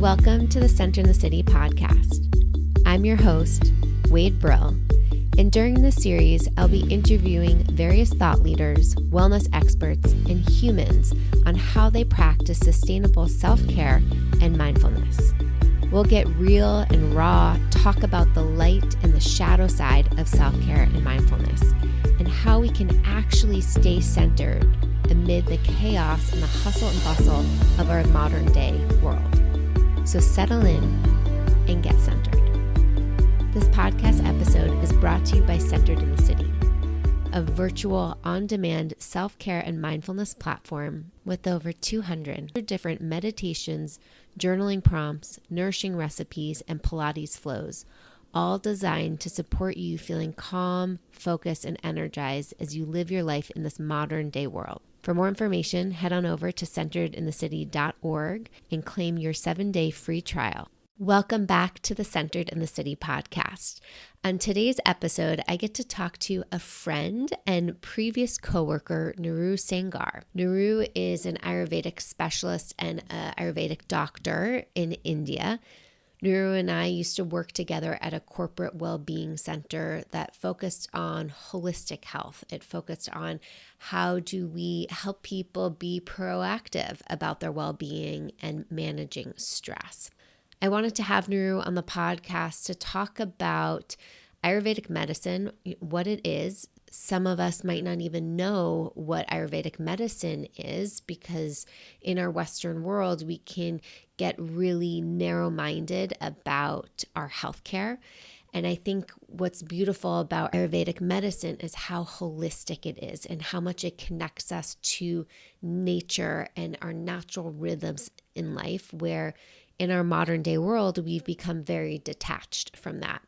Welcome to the Center in the City podcast. I'm your host, Wade Brill, and during this series, I'll be interviewing various thought leaders, wellness experts, and humans on how they practice sustainable self-care and mindfulness. We'll get real and raw, talk about the light and the shadow side of self-care and mindfulness, and how we can actually stay centered amid the chaos and the hustle and bustle of our modern day world. So settle in and get centered. This podcast episode is brought to you by Centered in the City, a virtual on-demand self-care and mindfulness platform with over 200 different meditations, journaling prompts, nourishing recipes, and Pilates flows, all designed to support you feeling calm, focused, and energized as you live your life in this modern day world. For more information, head on over to centeredinthecity.org and claim your 7-day free trial. Welcome back to the Centered in the City podcast. On today's episode, I get to talk to a friend and previous coworker, Neeru Sengar. Neeru is an Ayurvedic specialist and an Ayurvedic doctor in India. Neeru and I used to work together at a corporate well-being center that focused on holistic health. It focused on how do we help people be proactive about their well-being and managing stress. I wanted to have Neeru on the podcast to talk about Ayurvedic medicine, what it is. Some of us might not even know what Ayurvedic medicine is because in our Western world, we can get really narrow-minded about our healthcare. And I think what's beautiful about Ayurvedic medicine is how holistic it is and how much it connects us to nature and our natural rhythms in life, where in our modern day world, we've become very detached from that.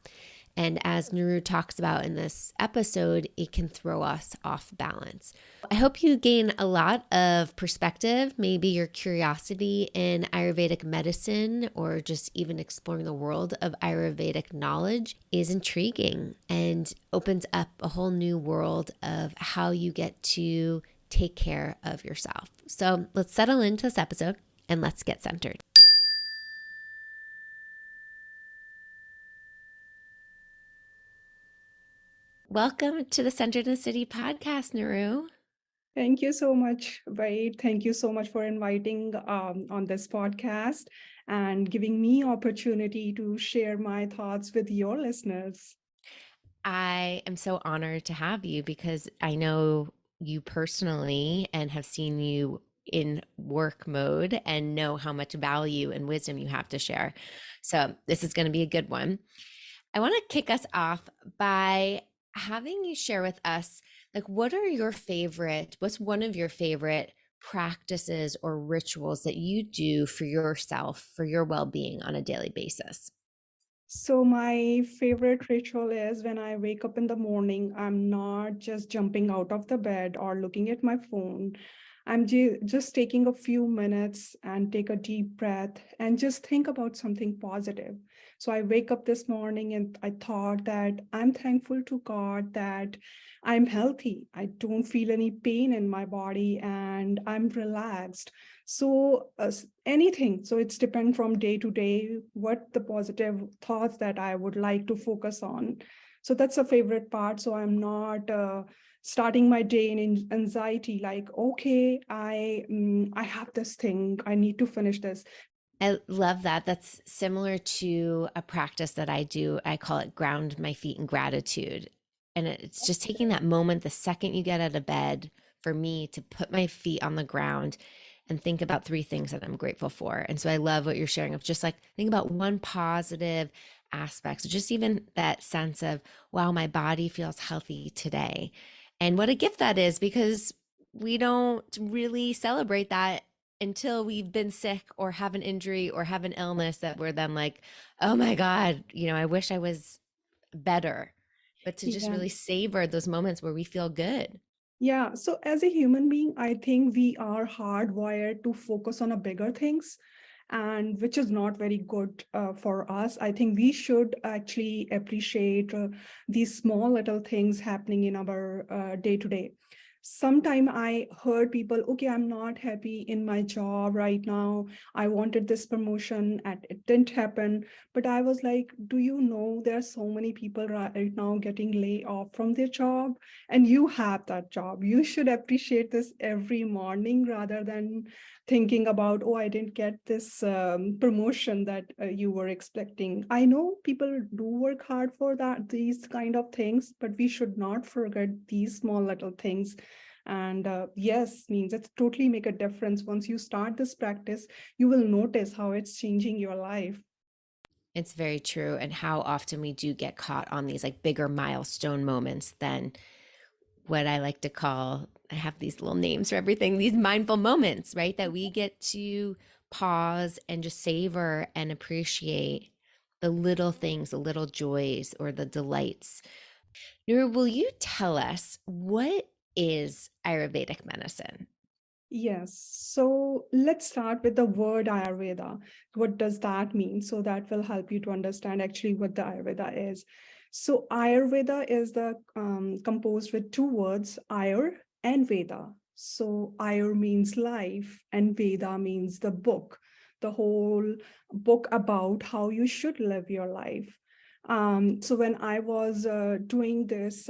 And as Neeru talks about in this episode, it can throw us off balance. I hope you gain a lot of perspective. Maybe your curiosity in Ayurvedic medicine or just even exploring the world of Ayurvedic knowledge is intriguing and opens up a whole new world of how you get to take care of yourself. So let's settle into this episode and let's get centered. Welcome to the Centered in the City podcast, Neeru. Thank you so much, Wade. Thank you so much for inviting on this podcast and giving me opportunity to share my thoughts with your listeners. I am so honored to have you because I know you personally and have seen you in work mode and know how much value and wisdom you have to share. So this is going to be a good one. I want to kick us off by having you share with us, like, what's one of your favorite practices or rituals that you do for yourself, for your well-being on a daily basis? So my favorite ritual is when I wake up in the morning, I'm not just jumping out of the bed or looking at my phone. I'm just taking a few minutes and take a deep breath and just think about something positive. So I wake up this morning and I thought that I'm thankful to God that I'm healthy. I don't feel any pain in my body and I'm relaxed. So anything. So it's depend from day to day, what the positive thoughts that I would like to focus on. So that's a favorite part. So I'm not starting my day in anxiety, like, okay, I have this thing, I need to finish this. I love that. That's similar to a practice that I do. I call it ground my feet in gratitude. And it's just taking that moment the second you get out of bed for me to put my feet on the ground and think about 3 things that I'm grateful for. And so I love what you're sharing of just like think about one positive aspect. So just even that sense of, wow, my body feels healthy today. And what a gift that is because we don't really celebrate that until we've been sick or have an injury or have an illness that we're then like, oh my God, I wish I was better. But to just Yeah. really savor those moments where we feel good. Yeah. So as a human being, I think we are hardwired to focus on a bigger things, and which is not very good for us. I think we should actually appreciate these small little things happening in our day to day. Sometime I heard people, okay, I'm not happy in my job right now. I wanted this promotion and it didn't happen. But I was like, do you know there are so many people right now getting laid off from their job, and you have that job. You should appreciate this every morning rather than thinking about, oh, I didn't get this promotion that you were expecting. I know people do work hard for that, these kind of things, but we should not forget these small little things. And yes, means it's totally make a difference. Once you start this practice, you will notice how it's changing your life. It's very true. And how often we do get caught on these like bigger milestone moments than what I like to call, I have these little names for everything, these mindful moments, right? That we get to pause and just savor and appreciate the little things, the little joys or the delights. Neeru, will you tell us what is Ayurvedic medicine? Yes. So let's start with the word Ayurveda. What does that mean? So that will help you to understand actually what the Ayurveda is. So Ayurveda is the composed with two words, Ayur and Veda. So Ayur means life and Veda means the book, the whole book about how you should live your life. So when I was doing this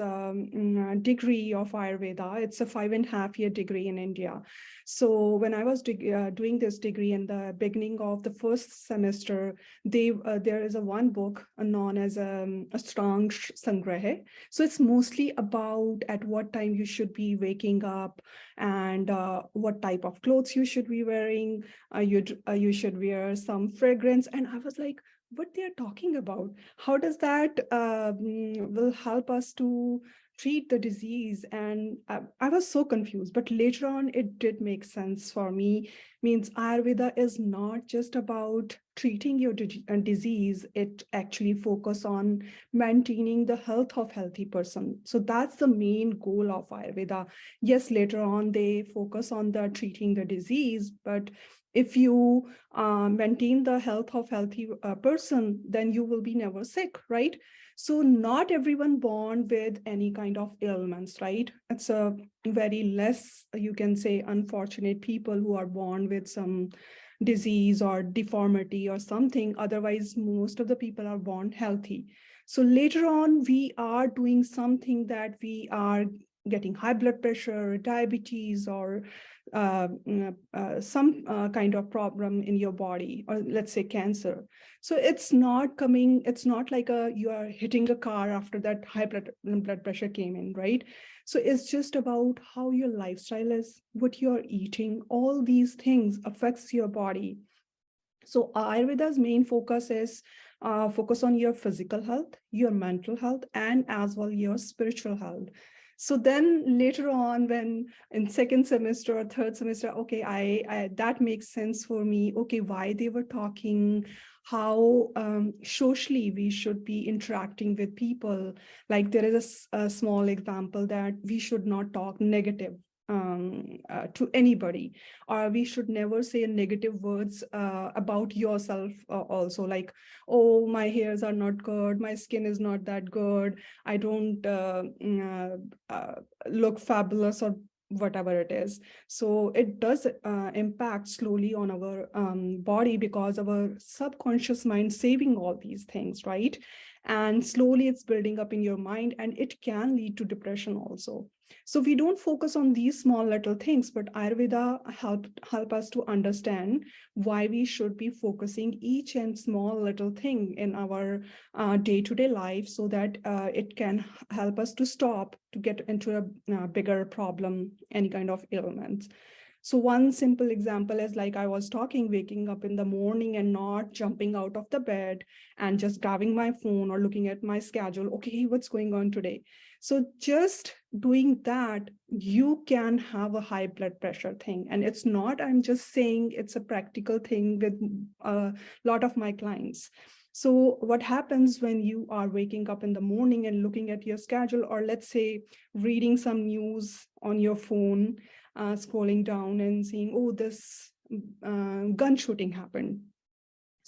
degree of Ayurveda, it's a 5.5 year degree in India. So when I was doing this degree in the beginning of the first semester, there is a one book known as a strong sangrahe. So it's mostly about at what time you should be waking up and what type of clothes you should be wearing. You should wear some fragrance. And I was like, what they're talking about? How does that will help us to treat the disease? And I was so confused, but later on it did make sense for me. Means Ayurveda is not just about treating your disease, it actually focus on maintaining the health of healthy person. So that's the main goal of Ayurveda. Yes, later on they focus on the treating the disease, but if you maintain the health of healthy person, then you will be never sick, right? So not everyone born with any kind of ailments, right? It's a very less, you can say, unfortunate people who are born with some disease or deformity or something. Otherwise, most of the people are born healthy. So later on, we are doing something that we are getting high blood pressure, diabetes, or some kind of problem in your body, or let's say cancer. So it's not like you are hitting a car after that high blood pressure came in, right? So it's just about how your lifestyle is, what you're eating. All these things affects your body. So Ayurveda's main focus is focus on your physical health, your mental health, and as well your spiritual health. So then later on, when in second semester or third semester, okay, I that makes sense for me. Okay, why they were talking, how socially we should be interacting with people. Like there is a small example that we should not talk negative to anybody, or we should never say negative words about yourself also, like, oh, my hairs are not good, my skin is not that good, I don't look fabulous, or whatever it is. So it does impact slowly on our body, because our subconscious mind saving all these things, right? And slowly it's building up in your mind, and it can lead to depression also. So we don't focus on these small little things, but Ayurveda help us to understand why we should be focusing each and small little thing in our day-to-day life, so that it can help us to stop to get into a bigger problem, any kind of ailments. So one simple example is, like I was talking, waking up in the morning and not jumping out of the bed and just grabbing my phone or looking at my schedule. Okay, what's going on today? So just doing that, you can have a high blood pressure thing. And it's not, I'm just saying, it's a practical thing with a lot of my clients. So what happens when you are waking up in the morning and looking at your schedule, or let's say reading some news on your phone, scrolling down and seeing, oh, this gun shooting happened.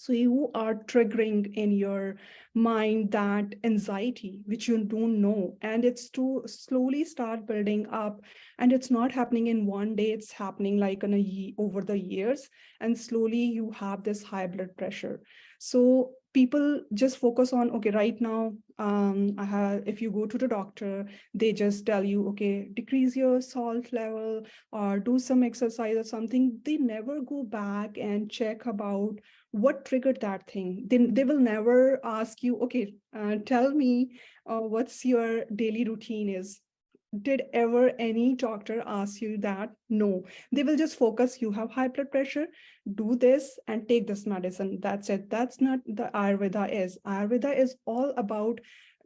So you are triggering in your mind that anxiety, which you don't know, and it's to slowly start building up. And it's not happening in one day; it's happening like over the years, and slowly you have this high blood pressure. So people just focus on, okay, right now, I have. If you go to the doctor, they just tell you, okay, decrease your salt level or do some exercise or something. They never go back and check about what triggered that thing. Then they will never ask you, okay, tell me what's your daily routine is. Did ever any doctor ask you that? No. They will just focus, you have high blood pressure, do this and take this medicine. That's it. That's not the Ayurveda is. Ayurveda is all about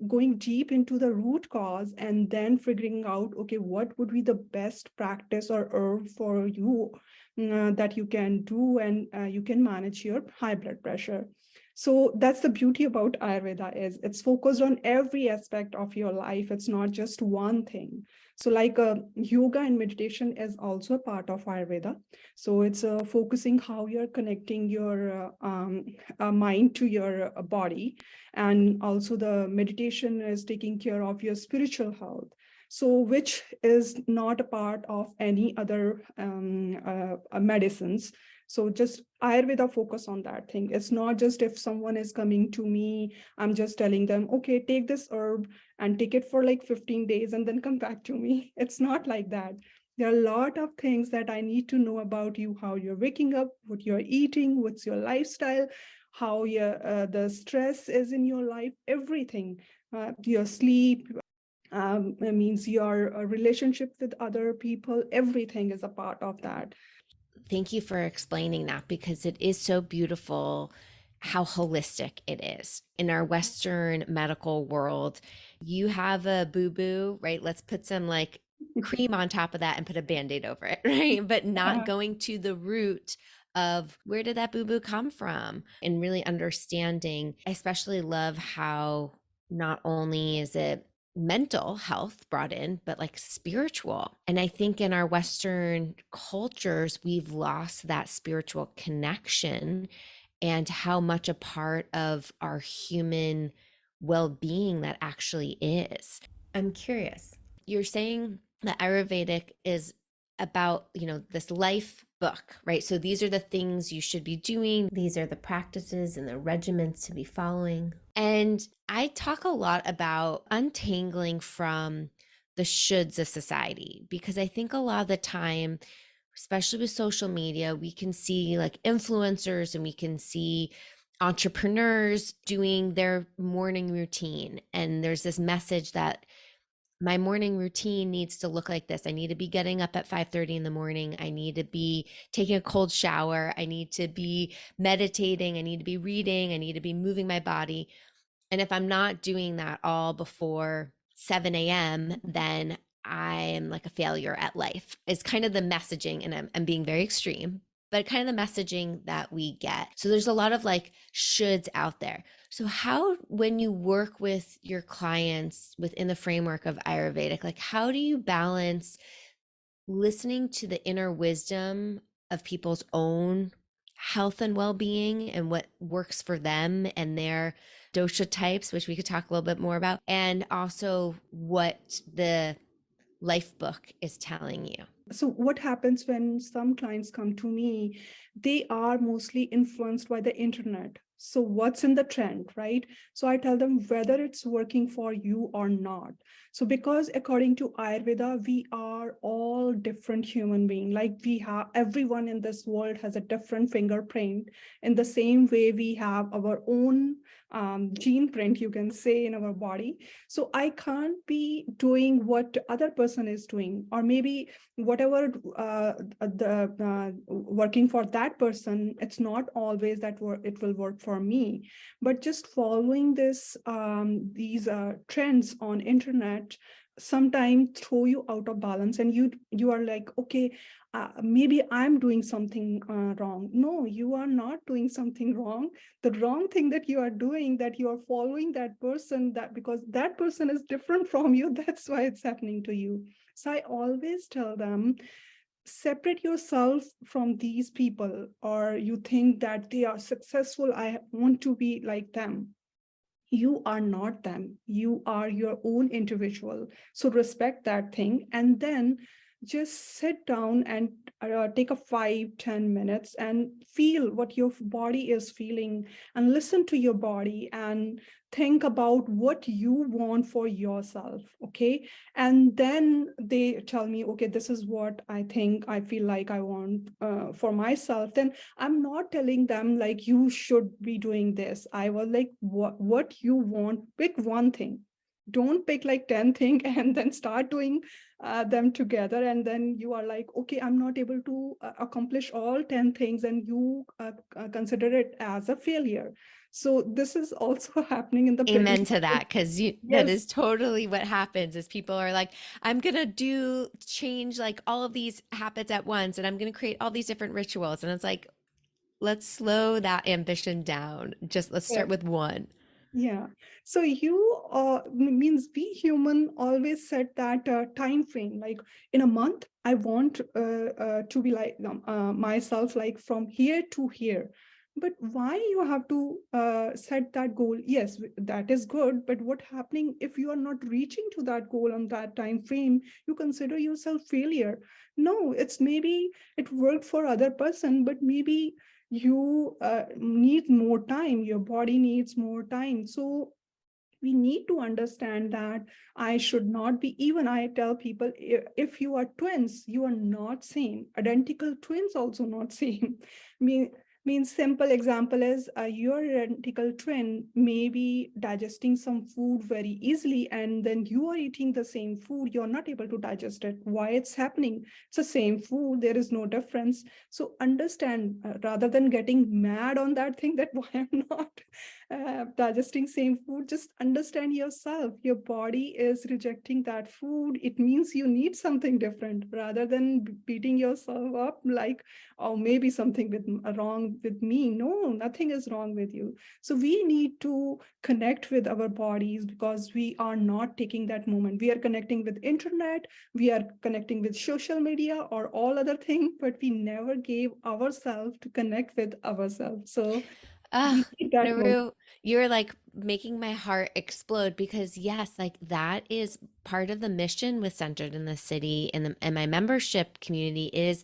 going deep into the root cause and then figuring out, okay, what would be the best practice or herb for you that you can do, and you can manage your high blood pressure. So that's the beauty about Ayurveda is it's focused on every aspect of your life. It's not just one thing. So like yoga and meditation is also a part of Ayurveda. So it's focusing how you're connecting your mind to your body. And also the meditation is taking care of your spiritual health. So which is not a part of any other medicines. So just Ayurveda focus on that thing. It's not just if someone is coming to me, I'm just telling them, okay, take this herb and take it for like 15 days and then come back to me. It's not like that. There are a lot of things that I need to know about you, how you're waking up, what you're eating, what's your lifestyle, how the stress is in your life, everything, your sleep, it means your relationship with other people, everything is a part of that. Thank you for explaining that because it is so beautiful how holistic it is. In our Western medical world, you have a boo boo, right? Let's put some like cream on top of that and put a band aid over it, right? But not going to the root of where did that boo boo come from and really understanding. I especially love how not only is it mental health brought in, but like spiritual. And I think in our Western cultures, we've lost that spiritual connection and how much a part of our human well being that actually is. I'm curious. You're saying that Ayurvedic is about, this life book, right? So these are the things you should be doing. These are the practices and the regimens to be following. And I talk a lot about untangling from the shoulds of society because I think a lot of the time, especially with social media, we can see like influencers and we can see entrepreneurs doing their morning routine. And there's this message that my morning routine needs to look like this. I need to be getting up at 5:30 in the morning. I need to be taking a cold shower. I need to be meditating. I need to be reading. I need to be moving my body. And if I'm not doing that all before 7 a.m., then I'm like a failure at life, is kind of the messaging. And I'm being very extreme, but kind of the messaging that we get. So there's a lot of like shoulds out there. So, how, when you work with your clients within the framework of Ayurvedic, like how do you balance listening to the inner wisdom of people's own health and well-being and what works for them and their dosha types, which we could talk a little bit more about, and also what the life book is telling you? So what happens when some clients come to me, they are mostly influenced by the internet. So what's in the trend, right? So I tell them whether it's working for you or not. So because according to Ayurveda, we are all different human beings. Like we have, everyone in this world has a different fingerprint. In the same way, we have our own gene print, you can say, in our body. So I can't be doing what other person is doing, or maybe whatever working for that person, it's not always that it will work for me. But just following these trends on internet sometimes throw you out of balance, and you are like, okay, maybe I'm doing something wrong. No, you are not doing something wrong. The wrong thing that you are doing, that you are following that person, that because that person is different from you, that's why it's happening to you. So I always tell them, separate yourself from these people, or you think that they are successful, I want to be like them. You are not them. You are your own individual. So respect that thing, and then just sit down and take a 5-10 minutes and feel what your body is feeling, and listen to your body, and think about what you want for yourself. Okay. And then they tell me, okay, this is what I think, I feel like I want for myself. Then I'm not telling them like you should be doing this. I was like, what you want, pick one thing. Don't pick like 10 things and then start doing them together. And then you are like, okay, I'm not able to accomplish all 10 things, and you consider it as a failure. So this is also happening in the Amen to that, because you that yes. is totally what happens is people are like, I'm gonna do change like all of these habits at once, and I'm gonna create all these different rituals. And it's like, let's slow that ambition down. Just let's start Yes. with one. Yeah. So you means we human always set that time frame. Like in a month, I want to be like myself, like from here to here. But why you have to set that goal? Yes, that is good. But what happening if you are not reaching to that goal on that time frame? You consider yourself failure. No, it's maybe it worked for other person, but maybe you need more time, your body needs more time. So we need to understand that I should not be, even I tell people, if you are twins, you are not same. Identical twins also not same. mean Means simple example is your identical twin may be digesting some food very easily, and then you are eating the same food, you're not able to digest it. Why it's happening? It's the same food, there is no difference. So understand, rather than getting mad on that thing that why I'm not digesting same food, just understand yourself. Your body is rejecting that food, it means you need something different, rather than beating yourself up like, oh, maybe something wrong with me. No, nothing is wrong with you. So we need to connect with our bodies, because we are not taking that moment. We are connecting with internet, we are connecting with social media or all other thing, but we never gave ourselves to connect with ourselves. So Ah, we need that moment. Naru, you're like making my heart explode, because yes, like that is part of the mission with Centered in the City and my membership community is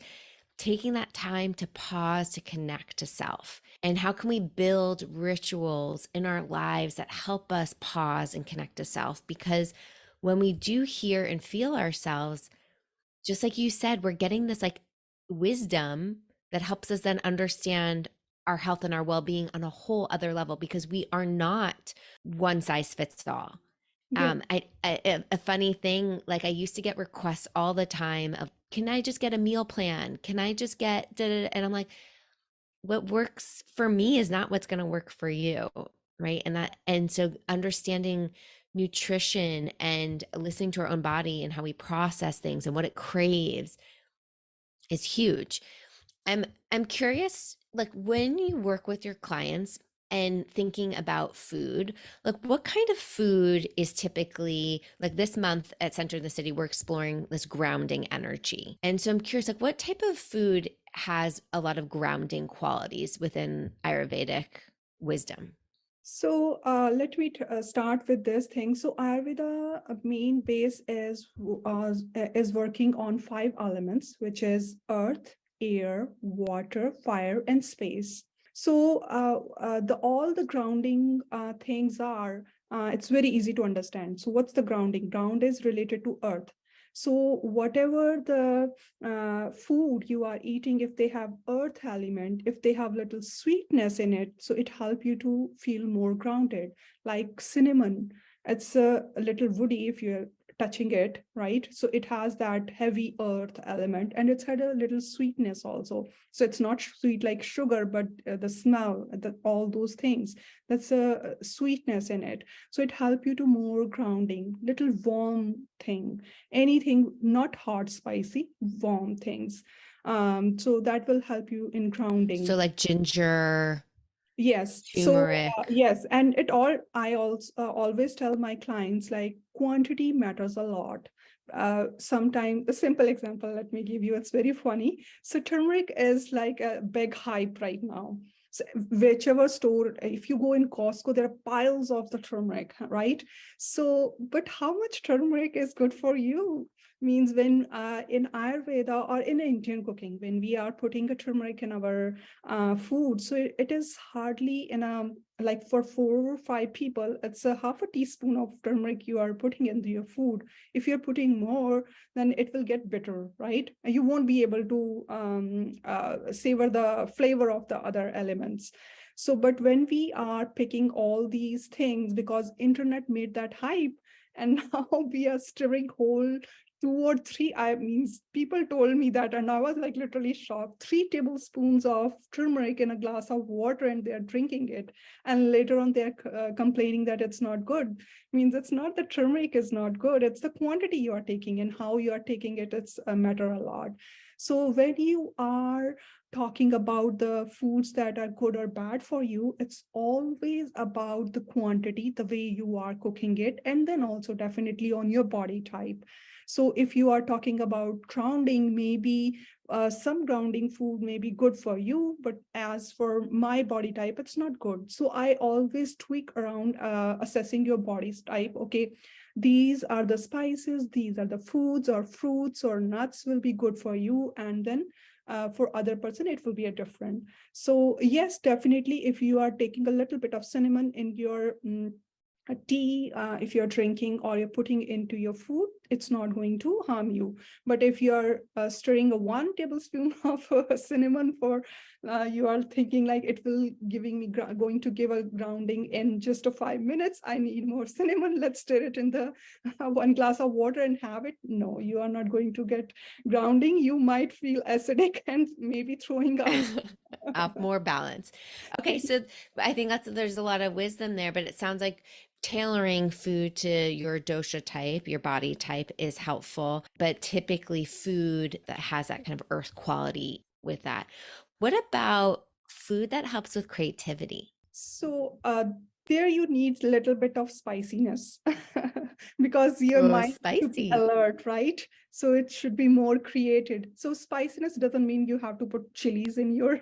taking that time to pause, to connect to self. And how can we build rituals in our lives that help us pause and connect to self? Because when we do hear and feel ourselves, just like you said, we're getting this like wisdom that helps us then understand our health and our well-being on a whole other level, because we are not one size fits all. Yes. A funny thing, like I used to get requests all the time of, can I just get a meal plan? Can I just get da, da, da? And I'm like, what works for me is not what's going to work for you, right? And so understanding nutrition and listening to our own body and how we process things and what it craves is huge. I'm curious, like when you work with your clients and thinking about food, like what kind of food is typically like this month at Center of the City, we're exploring this grounding energy. And so I'm curious, like what type of food has a lot of grounding qualities within Ayurvedic wisdom? So let me start with this thing. So Ayurveda main base is working on 5 elements, which is earth, air, water, fire, and space. So the all the grounding things are it's very easy to understand. So what's the grounding? Ground is related to earth. So whatever the food you are eating, if they have earth element, if they have little sweetness in it, so it help you to feel more grounded. Like cinnamon, it's a little woody if you're touching it, right? So it has that heavy earth element, and it's had a little sweetness also. So it's not sweet like sugar, but the smell, all those things, that's a sweetness in it. So it help you to more grounding, little warm thing, anything not hot spicy, warm things. So that will help you in So grounding. like ginger, Yes. So turmeric. yes, and it all I also always tell my clients like quantity matters a lot. Sometime a simple example, let me give you, it's very funny. So turmeric is like a big hype right now. So whichever store, if you go in Costco, there are piles of the turmeric, right? So, but how much turmeric is good for you? Means when in Ayurveda or in Indian cooking, when we are putting a turmeric in our food, so it is hardly in a, like for 4 or 5 people, it's a half a teaspoon of turmeric you are putting into your food. If you're putting more, then it will get bitter, right? You won't be able to savor the flavor of the other elements. So, but when we are picking all these things, because internet made that hype, and now we are stirring whole 2 or 3, I means people told me that, and I was like literally shocked. 3 tablespoons of turmeric in a glass of water, and they're drinking it. And later on, they're complaining that it's not good. Means it's not the turmeric is not good, it's the quantity you are taking and how you are taking it. It's a matter a lot. So when you are talking about the foods that are good or bad for you, it's always about the quantity, the way you are cooking it, and then also definitely on your body type. So if you are talking about grounding, maybe some grounding food may be good for you, but as for my body type, it's not good. So I always tweak around assessing your body's type. Okay, these are the spices, these are the foods or fruits or nuts will be good for you. And then for other person, it will be a different. So yes, definitely, if you are taking a little bit of cinnamon in your a tea, if you're drinking or you're putting into your food, it's not going to harm you. But if you're stirring a 1 tablespoon of cinnamon for, you are thinking like it will giving me going to give a grounding in just a 5 minutes. I need more cinnamon. Let's stir it in the 1 glass of water and have it. No, you are not going to get grounding. You might feel acidic and maybe throwing up. More balance. Okay, so I think there's a lot of wisdom there, but it sounds like tailoring food to your dosha type, your body type is helpful, but typically food that has that kind of earth quality with that. What about food that helps with creativity? So there you need a little bit of spiciness because your Oh, mind to be spicy. alert, right? So it should be more created. So spiciness doesn't mean you have to put chilies in your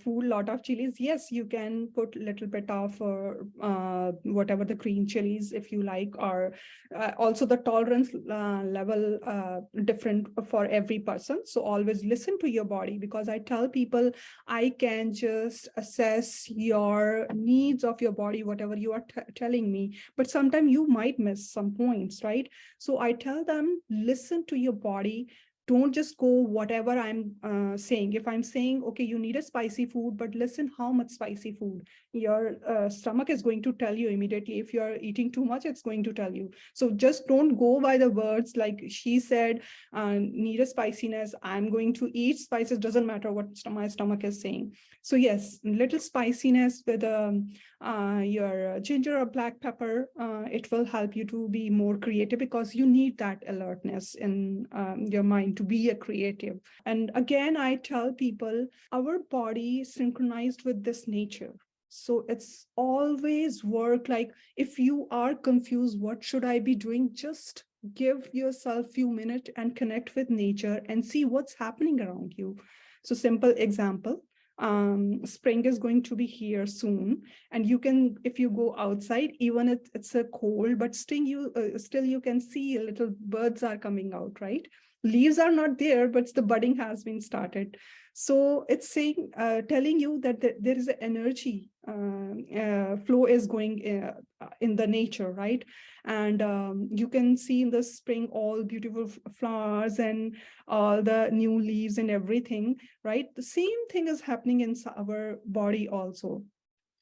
food, lot of chilies. Yes, you can put a little bit of whatever the green chilies if you like, or also the tolerance level different for every person. So always listen to your body, because I tell people I can just assess your needs of your body, whatever you are telling me. But sometimes you might miss some points, right? So I tell them, listen to your body. Don't just go whatever I'm saying. If I'm saying, okay, you need a spicy food, but listen how much spicy food. Your stomach is going to tell you immediately. If you're eating too much, it's going to tell you. So just don't go by the words like she said, need a spiciness, I'm going to eat spices, doesn't matter what my stomach is saying. So yes, little spiciness with your ginger or black pepper, it will help you to be more creative, because you need that alertness in your mind to be a creative. And again, I tell people our body is synchronized with this nature. So it's always work. Like if you are confused, what should I be doing? Just give yourself few minutes and connect with nature and see what's happening around you. So simple example, spring is going to be here soon, and you can, if you go outside, even if it's a cold, but still you can see little birds are coming out, right? Leaves are not there, but the budding has been started. So it's saying, telling you that there is an energy flow is going in the nature, right? And you can see in the spring all beautiful flowers and all the new leaves and everything, right? The same thing is happening in our body also.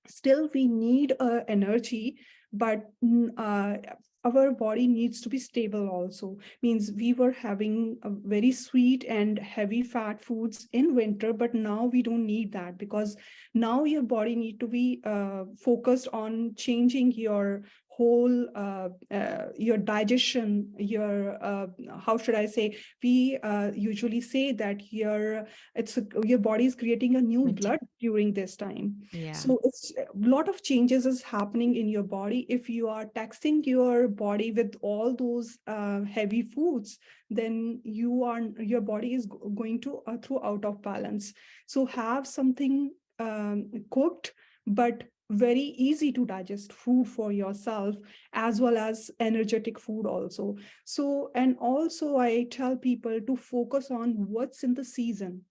Still we need energy, but our body needs to be stable also. Means we were having a very sweet and heavy fat foods in winter, but now we don't need that, because now your body need to be focused on changing your whole your digestion, your how should I say, we usually say that your body is creating a new blood during this time. Yeah. So it's a lot of changes is happening in your body. If you are taxing your body with all those heavy foods, then your body is going to throw out of balance. So have something cooked but very easy to digest food for yourself, as well as energetic food also. So, and also I tell people to focus on what's in the season.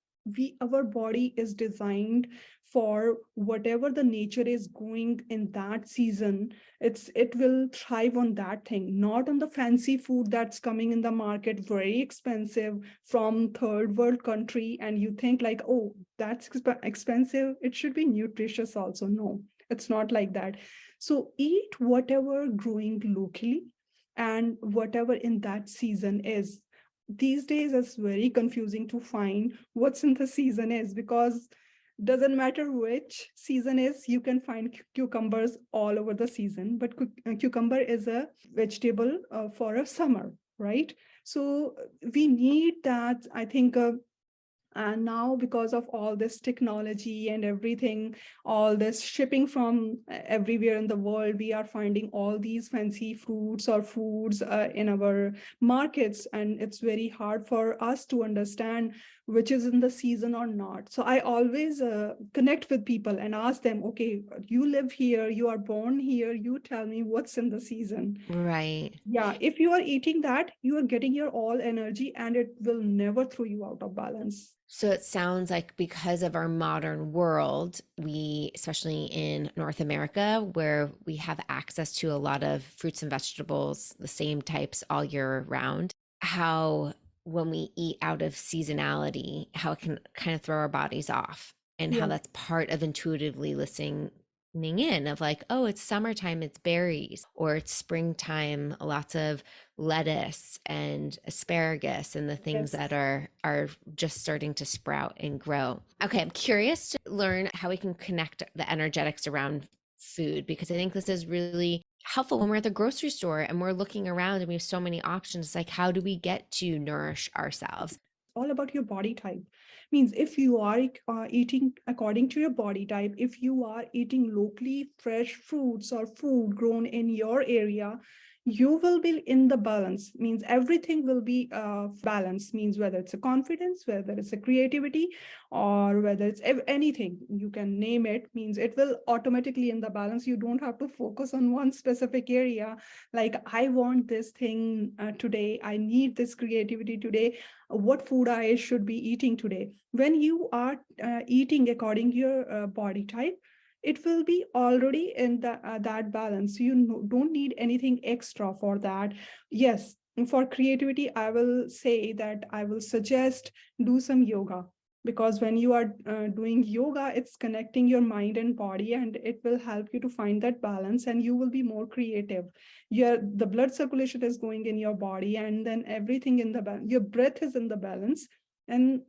Our body is designed for whatever the nature is going in that season. It will thrive on that thing, not on the fancy food that's coming in the market, very expensive, from third world country, and you think like, oh, that's expensive, it should be nutritious also. No, it's not like that. So eat whatever growing locally and whatever in that season is. These days it's very confusing to find what's in the season is, because doesn't matter which season is, you can find cucumbers all over the season, but cucumber is a vegetable for a summer, right? So we need that, I think. And now, because of all this technology and everything, all this shipping from everywhere in the world, we are finding all these fancy fruits or foods in our markets, and it's very hard for us to understand which is in the season or not. So I always connect with people and ask them, okay, you live here, you are born here, you tell me what's in the season. Right. Yeah, if you are eating that, you are getting your all energy, and it will never throw you out of balance. So it sounds like because of our modern world, we, especially in North America, where we have access to a lot of fruits and vegetables, the same types all year round, how when we eat out of seasonality, how it can kind of throw our bodies off, and how Yeah. that's part of intuitively listening in of like, oh, it's summertime, it's berries, or it's springtime, lots of lettuce and asparagus and the things Yes. that are just starting to sprout and grow. Okay, I'm curious to learn how we can connect the energetics around food, because I think this is really helpful when we're at the grocery store and we're looking around and we have so many options. Like, how do we get to nourish ourselves? All about your body type. Means if you are eating according to your body type, if you are eating locally fresh fruits or food grown in your area, you will be in the balance. Means everything will be balanced. Means whether it's a confidence, whether it's a creativity, or whether it's anything you can name it, means it will automatically in the balance. You don't have to focus on one specific area, like I want this thing today, I need this creativity today, what food I should be eating today. When you are eating according to your body type, it will be already in that balance. You don't need anything extra for that. Yes, for creativity, I will say that I will suggest do some yoga, because when you are doing yoga, it's connecting your mind and body, and it will help you to find that balance, and you will be more creative. The blood circulation is going in your body, and then everything in the balance, your breath is in the balance, and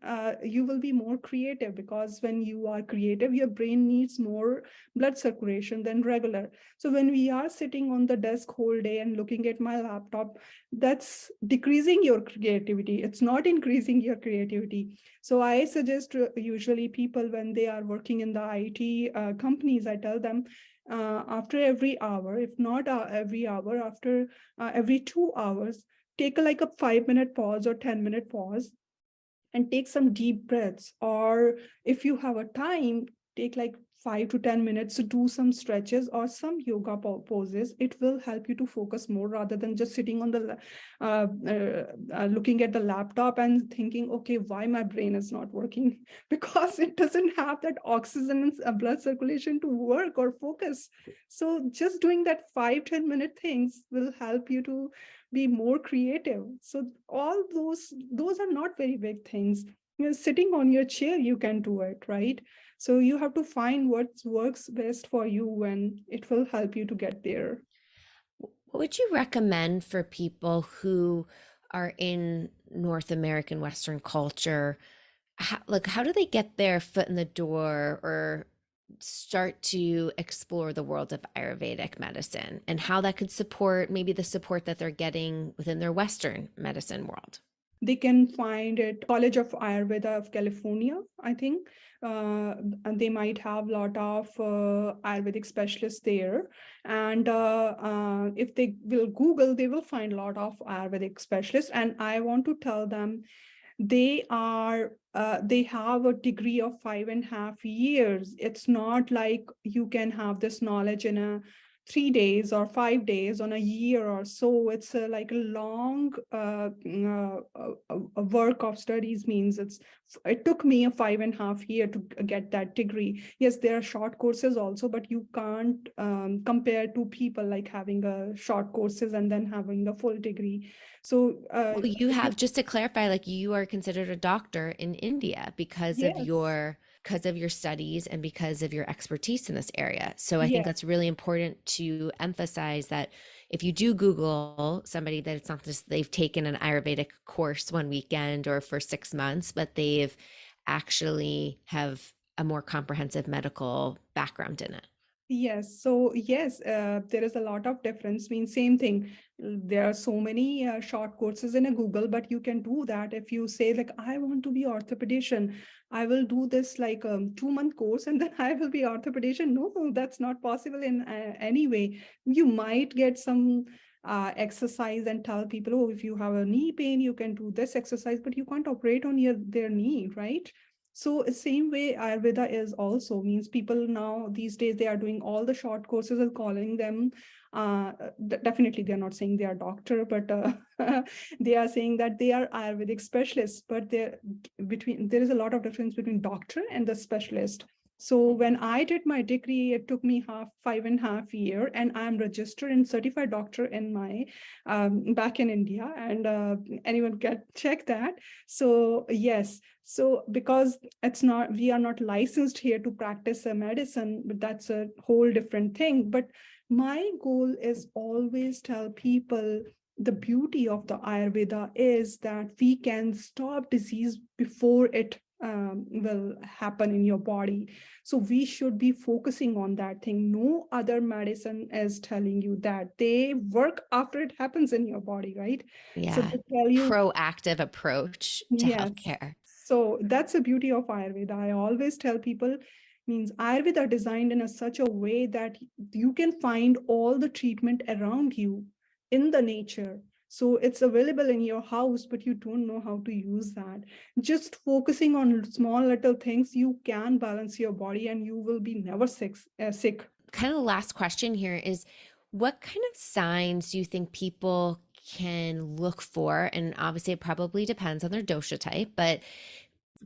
you will be more creative, because when you are creative, your brain needs more blood circulation than regular. So when we are sitting on the desk whole day and looking at my laptop, that's decreasing your creativity, it's not increasing your creativity. So I suggest usually people, when they are working in the IT companies, I tell them after every hour, if not every hour, after every 2 hours, take like a 5 minute pause or 10-minute pause, and take some deep breaths. Or if you have a time, take like 5 to 10 minutes to do some stretches or some yoga poses. It will help you to focus more, rather than just sitting on the looking at the laptop and thinking, okay, why my brain is not working? Because it doesn't have that oxygen and blood circulation to work or focus. So just doing that 5-10 minute things will help you to be more creative. So all those are not very big things. Sitting on your chair, you can do it, right? So you have to find what works best for you, and it will help you to get there. What would you recommend for people who are in North American Western culture? How do they get their foot in the door, or start to explore the world of Ayurvedic medicine and how that could support maybe the support that they're getting within their Western medicine world? They can find it College of Ayurveda of California, I think. And they might have a lot of Ayurvedic specialists there. And if they will Google, they will find a lot of Ayurvedic specialists. And I want to tell them they have a degree of 5.5 years. It's not like you can have this knowledge in a 3 days or 5 days on a year or so. It's like a long a work of studies. Means it took me a 5.5 year to get that degree. Yes, there are short courses also, but you can't compare to people like having a short courses and then having a full degree. So Well, you have, just to clarify, like you are considered a doctor in India yes, because of your studies and because of your expertise in this area. So I think yes. that's really important to emphasize that if you do Google somebody, that it's not just they've taken an Ayurvedic course one weekend or for 6 months, but they've actually have a more comprehensive medical background in it. Yes. So yes, there is a lot of difference. Means same thing. There are so many short courses in a Google, but you can do that if you say like, I want to be orthopedician. I will do this like 2 month course and then I will be orthopedician. No, that's not possible in any way. You might get some exercise and tell people, oh, if you have a knee pain, you can do this exercise, but you can't operate on their knee, right? So same way Ayurveda is also. Means people now these days they are doing all the short courses and calling them definitely they're not saying they are doctor, but they are saying that they are Ayurvedic specialists. But there is a lot of difference between doctor and the specialist. So when I did my degree, it took me 5.5 year, and I'm registered and certified doctor in my back in India, and anyone can check that. So yes, so because we are not licensed here to practice a medicine, but that's a whole different thing. But my goal is always tell people the beauty of the Ayurveda is that we can stop disease before it will happen in your body. So we should be focusing on that thing. No other medicine is telling you that. They work after it happens in your body, right? So Yeah. they tell you, Proactive approach to yes. healthcare. So that's the beauty of Ayurveda. I always tell people, means Ayurveda designed in such a way that you can find all the treatment around you in the nature. So it's available in your house, but you don't know how to use that. Just focusing on small little things, you can balance your body and you will be never sick. Kind of last question here is, what kind of signs do you think people can look for? And obviously, it probably depends on their dosha type, but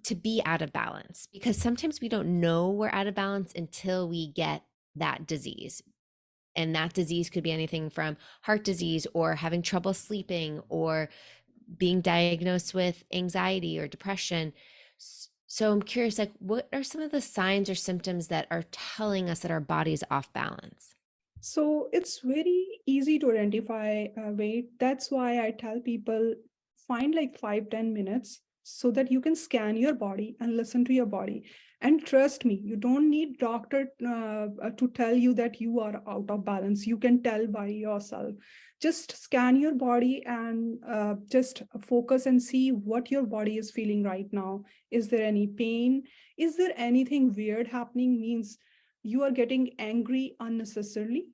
to be out of balance, because sometimes we don't know we're out of balance until we get that disease. And that disease could be anything from heart disease or having trouble sleeping or being diagnosed with anxiety or depression. So I'm curious, like, what are some of the signs or symptoms that are telling us that our body's off balance? So it's very easy to identify weight. That's why I tell people find like 5-10 minutes so that you can scan your body and listen to your body. And trust me, you don't need doctor to tell you that you are out of balance. You can tell by yourself. Just scan your body and just focus and see what your body is feeling right now. Is there any pain? Is there anything weird happening? Means you are getting angry unnecessarily.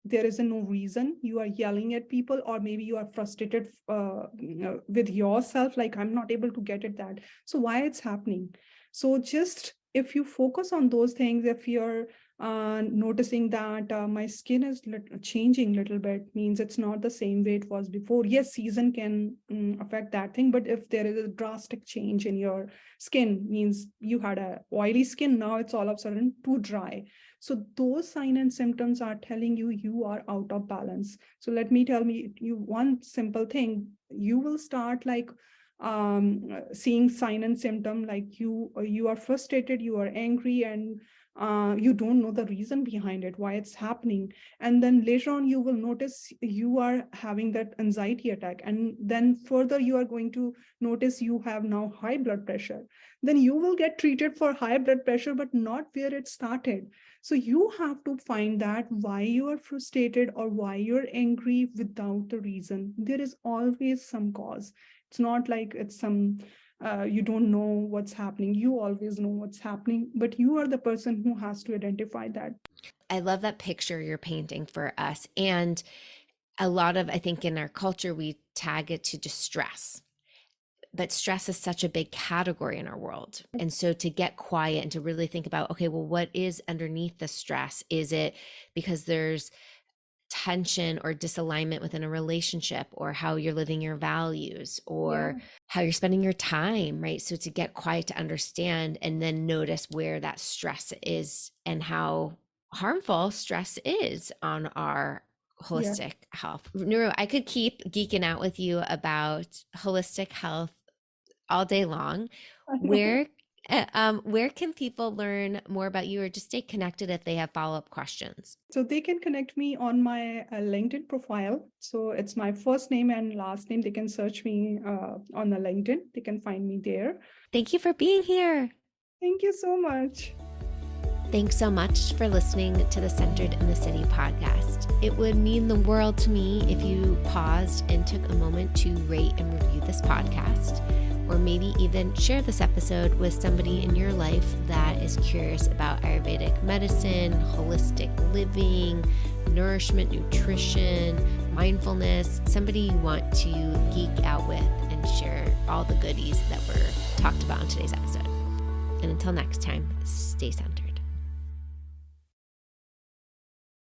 There is no reason. You are yelling at people, or maybe you are frustrated with yourself, like I'm not able to get at that. So why it's happening? So just if you focus on those things, if you're noticing that my skin is changing a little bit, means it's not the same way it was before. Yes, season can affect that thing, but if there is a drastic change in your skin, means you had a oily skin, now it's all of a sudden too dry. So those signs and symptoms are telling you you are out of balance. So let me tell you one simple thing. You will start like seeing sign and symptom like you are frustrated, you are angry, and You don't know the reason behind it, why it's happening. And then later on, you will notice you are having that anxiety attack. And then further, you are going to notice you have now high blood pressure. Then you will get treated for high blood pressure, but not where it started. So you have to find that why you are frustrated or why you're angry without the reason. There is always some cause. It's not like it's some you don't know what's happening. You always know what's happening, but you are the person who has to identify that. I love that picture you're painting for us. And a lot of, I think in our culture, we tag it to just stress. But stress is such a big category in our world. And so to get quiet and to really think about, okay, well, what is underneath the stress? Is it because there's tension or disalignment within a relationship, or how you're living your values, or how you're spending your time, right? So to get quiet, to understand, and then notice where that stress is and how harmful stress is on our holistic health. Neeru, I could keep geeking out with you about holistic health all day long. Where can people learn more about you or just stay connected if they have follow-up questions? So they can connect me on my LinkedIn profile. So it's my first name and last name. They can search me on the LinkedIn. They can find me there. Thank you for being here. Thank you so much. Thanks so much for listening to the Centered in the City podcast. It would mean the world to me if you paused and took a moment to rate and review this podcast, or maybe even share this episode with somebody in your life that is curious about Ayurvedic medicine, holistic living, nourishment, nutrition, mindfulness, somebody you want to geek out with and share all the goodies that were talked about in today's episode. And until next time, stay centered.